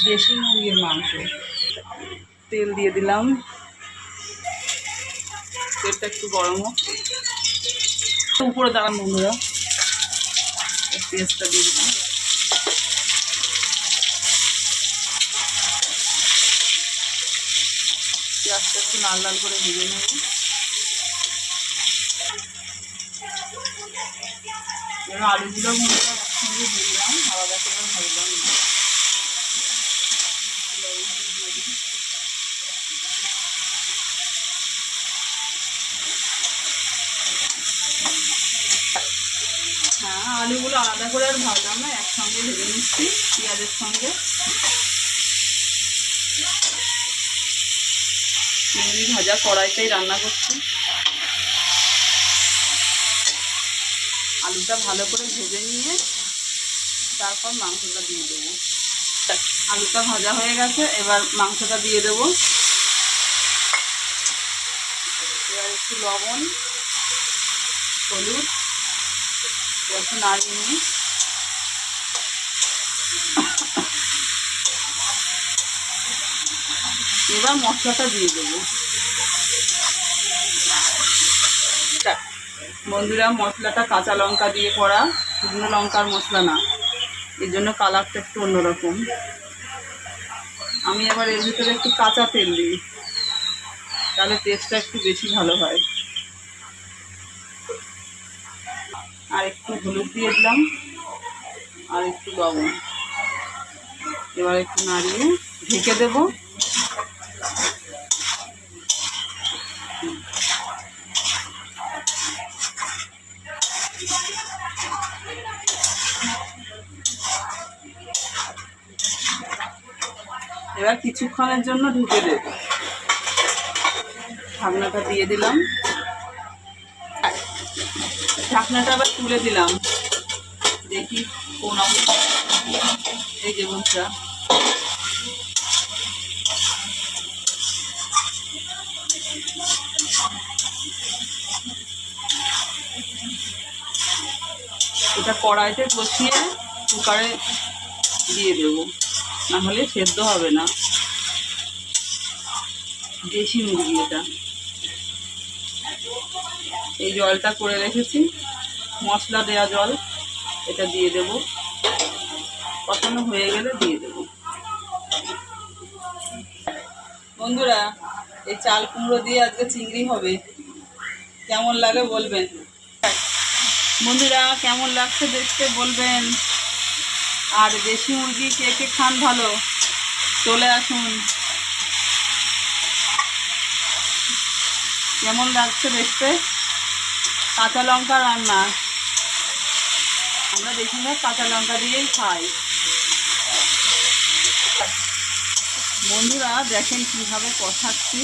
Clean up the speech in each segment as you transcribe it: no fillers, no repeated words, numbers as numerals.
দেশি মুরগির মাংস। তেল দিয়ে দিলাম, তেলটা একটু গরম হোক। উপরে দাঁড়ান বন্ধুরা, পেঁয়াজটা দিয়ে দিলাম। পেঁয়াজটা একটু লাল লাল করে ভেজে নেব। এবার আলুগুলো বন্ধুরা একসঙ্গে দিয়ে দিলাম, আলাদা করে ভাজলাম না। হ্যাঁ, আলুগুলো আলাদা করে আর ভাজলাম না, একসঙ্গে ভেজে নিচ্ছি পেঁয়াজের সঙ্গে। চিংড়ি ভাজা কড়াইতেই রান্না করছি। আলুটা ভালো করে ভেজে নিয়ে তারপর মাংসটা দিয়ে দেবো। আলুটা ভাজা হয়ে গেছে, এবার মাংসটা দিয়ে দেবো। এবার একটু লবণ, হলুদ একটু নাড়িয়ে নিই। এবার মশলাটা দিয়ে দেবো। বন্ধুরা, মশলাটা কাঁচা লঙ্কা দিয়ে করা, শুকনো লঙ্কার মশলা না, এর জন্য কালারটা একটু অন্যরকম। আমি আবার এর ভিতরে একটু কাঁচা তেল দিই, তাহলে টেস্টটা একটু বেশি ভালো হয়। আর একটু হলুদ দিয়ে দিলাম, আর একটু লবণ। এবার একটু নাড়িয়ে ঢেকে দেবো। এবার কিছুক্ষণের জন্য ঢুকে দেব। ঢাকনাটা দিয়ে দিলাম। ঢাকনাটা আবার তুলে দিলাম, দেখি কোন অবস্থা। এই যে বন্ধুরা, এটা কড়াইতে বসিয়ে কুকারে দিয়ে দেবো, নাহলে সেদ্ধ হবে না। দেশি মুরগি এটা। এই জলটা করে রেখেছি, মশলা দেওয়া জল, এটা দিয়ে দেব। কষানো হয়ে গেলে দিয়ে দেব। বন্ধুরা, এই চাল কুমড়ো দিয়ে আজকে চিংড়ি হবে, কেমন লাগে বলবেন। বন্ধুরা, কেমন লাগছে দেখতে বলবেন। আর দেশি মুরগি কে কে খান ভালো, চলে আসুন। কেমন লাগছে দেখতে। কাঁচা লঙ্কা রান্না, আমরা বেশিরভাগ কাঁচা লঙ্কা দিয়েই খাই। বন্ধুরা দেখেন কিভাবে কষাচ্ছি,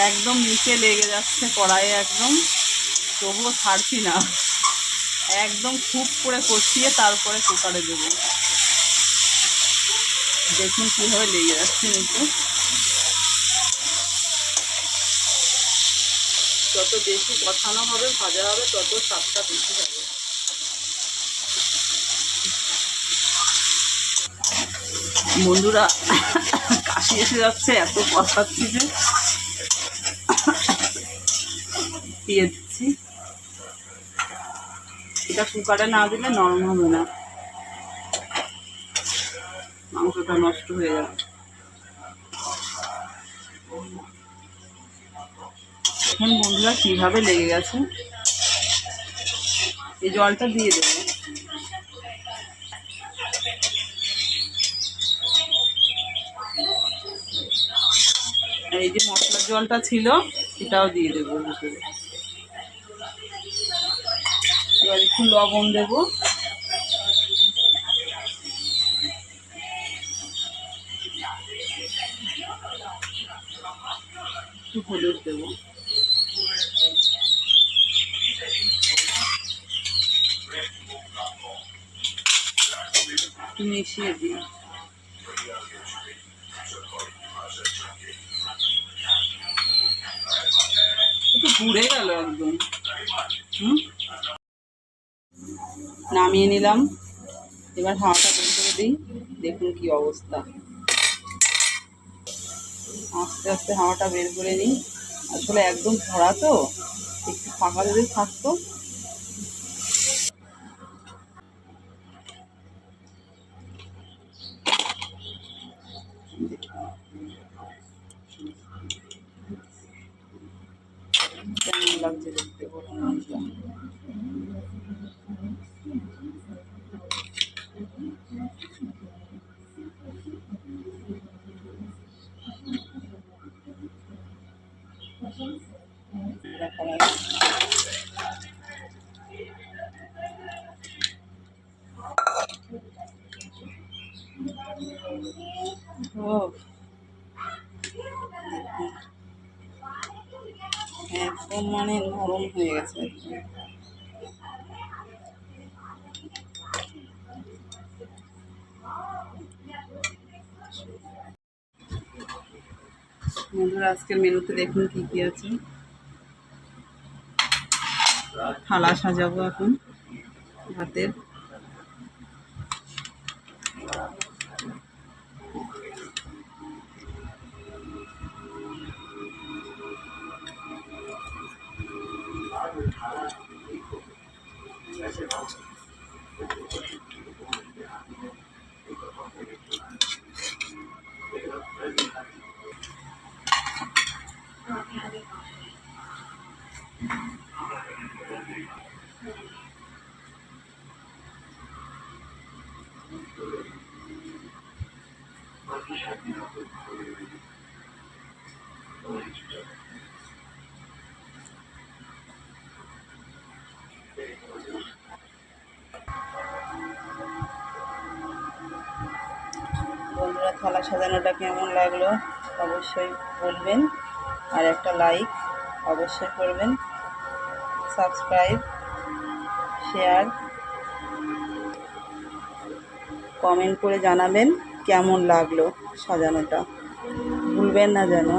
একদম নিচে লেগে যাচ্ছে কড়াইয়ে, একদম, তবুও ছাড়ছি না। একদম খুব করে কষিয়ে তারপরে কুকারে দেবো। দেখুন কিভাবে লেগে যাচ্ছে নিচে। যত বেশি কষানো হবে, ভাজা হবে, তত স্বাদটা বেশি হবে। বন্ধুরা, কাশি এসে যাচ্ছে, এত কষাচ্ছি যে। দিয়ে দিচ্ছি। এটা কুকারে না দিলে নরম হবে না, মাংসটা নষ্ট হয়ে যাবে। এখন বন্ধুরা কিভাবে লেগে গেছে। এই জলটা দিয়ে দেবো। এই যে মশলার জলটা ছিল, এটাও দিয়ে দেবো ভিতরে। এবার একটু লবণ দেবো, একটু হলুদ দেবো। মিশিয়ে দিই। একটু ঘুরে গেল একদম। নামিয়ে নিলাম, এবার হাওয়াটা বের করে দিই। দেখুন কি অবস্থা, আস্তে আস্তে হাওয়াটা বের করে নিই। আসলে একদম ভরা তো, একটু ফাঁকা যদি থাকতো। কেমন লাগছে দেখতে বলুন। ও একদম মানে নরম হয়ে গেছে। বন্ধুরা আজকের মেনুতে দেখুন কি কি আছে। থালা সাজাবো এখন ভাতের। বন্ধুরা থালা সাজানোটা কেমন লাগলো অবশ্যই বলবেন, আর একটা লাইক অবশ্যই করবেন, সাবস্ক্রাইব, শেয়ার, কমেন্ট করে জানাবেন কেমন লাগলো সাজানোটা, ভুলবেন না যেন।